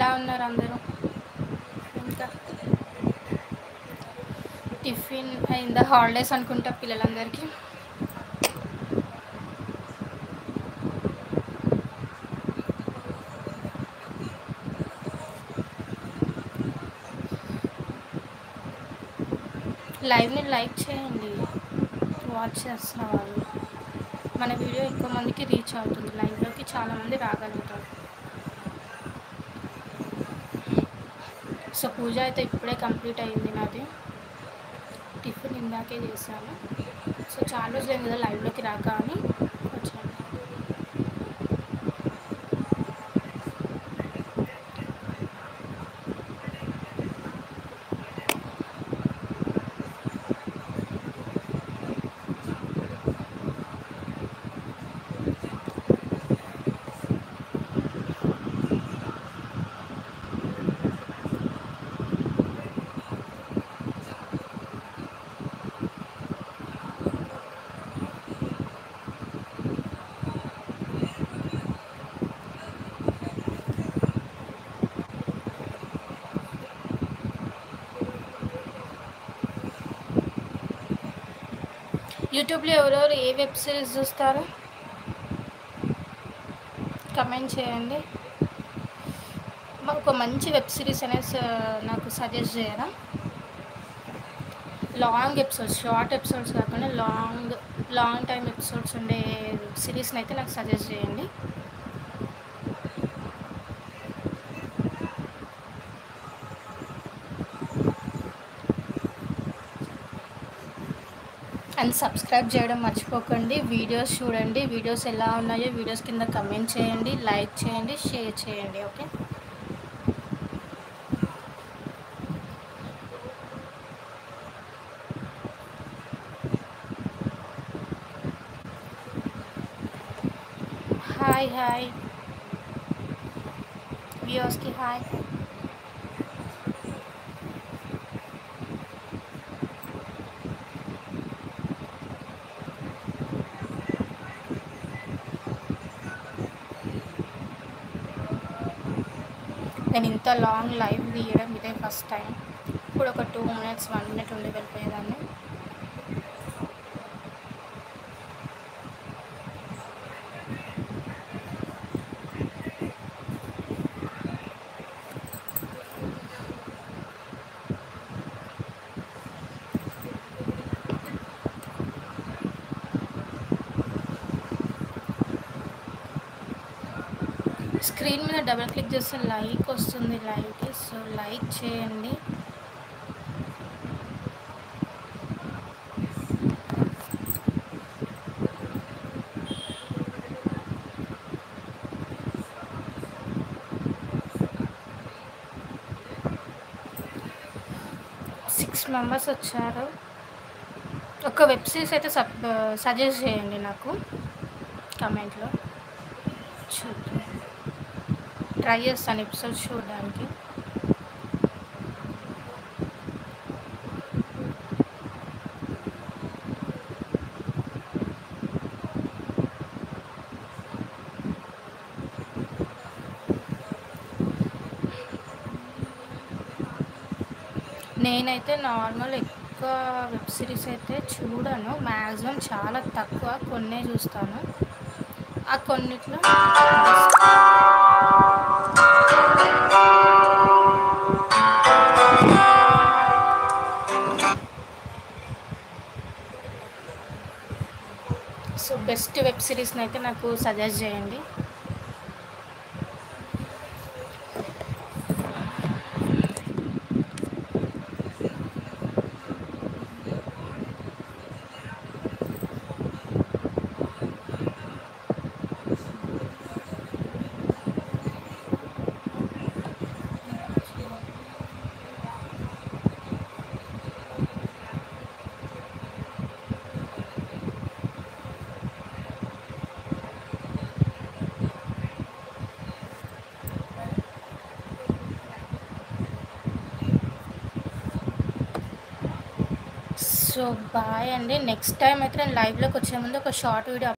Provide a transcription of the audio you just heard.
ఎలా ఉన్నారు అందరూ? ఇంకా టిఫిన్ అయిందా? హాలిడేస్ అనుకుంటా పిల్లలందరికీ. లైవ్ని లైక్ చేయండి, వాచ్ చేస్తున్న వాళ్ళు. మన వీడియో ఎక్కువ మందికి రీచ్ అవుతుంది, లైవ్లోకి చాలామంది రాగలుగుతారు. సో పూజ అయితే ఇప్పుడే కంప్లీట్ అయింది నాది. టిఫిన్ ఇందాకే చేశాను. సో చాలా రోజులు అయింది కదా లైవ్లోకి రాక అని వచ్చాను. యూట్యూబ్లో ఎవరెవరు ఏ వెబ్ సిరీస్ చూస్తారు కమెంట్ చేయండి. ఒక మంచి వెబ్ సిరీస్ అనేది నాకు సజెస్ట్ చేయరా? లాంగ్ ఎపిసోడ్స్, షార్ట్ ఎపిసోడ్స్ కాకుండా లాంగ్ టైం ఎపిసోడ్స్ ఉండే సిరీస్ని అయితే నాకు సజెస్ట్ చేయండి. అండ్ సబ్స్క్రైబ్ చేయడం మర్చిపోకండి. వీడియోస్ చూడండి, వీడియోస్ ఎలా ఉన్నాయో వీడియోస్ కింద కమెంట్ చేయండి, లైక్ చేయండి, షేర్ చేయండి. ఓకే, హాయ్ హాయ్ వ్యూవర్స్కి హాయ్. నేను ఇంత లాంగ్ లైవ్ తీయడం ఇదే ఫస్ట్ టైం. ఇప్పుడు ఒక 2 minutes 1 minute ఉండి వెళ్ళిపోయేదాన్ని. స్క్రీన్ మీద డబుల్ క్లిక్ చేస్తే లైక్ వస్తుంది లైవ్కి. సో లైక్ చేయండి. సిక్స్ మెంబర్స్ వచ్చారు. ఒక వెబ్ సిరీస్ అయితే సజెస్ట్ చేయండి నాకు కమెంట్లో. చూద్దాం, ట్రై చేస్తాను ఎపిసోడ్స్ చూడడానికి. నేనైతే నార్మల్ ఎక్కువ వెబ్ సిరీస్ అయితే చూడను, మ్యాక్సిమం చాలా తక్కువ, కొన్నే చూస్తాను. ఆ కొన్నిట్లో సో బెస్ట్ వెబ్ సిరీస్ని అయితే నాకు సజెస్ట్ చేయండి. సో బాయ్ అండి. నెక్స్ట్ టైం అయితే నేను లైవ్లోకి వచ్చే ముందు ఒక షార్ట్ వీడియో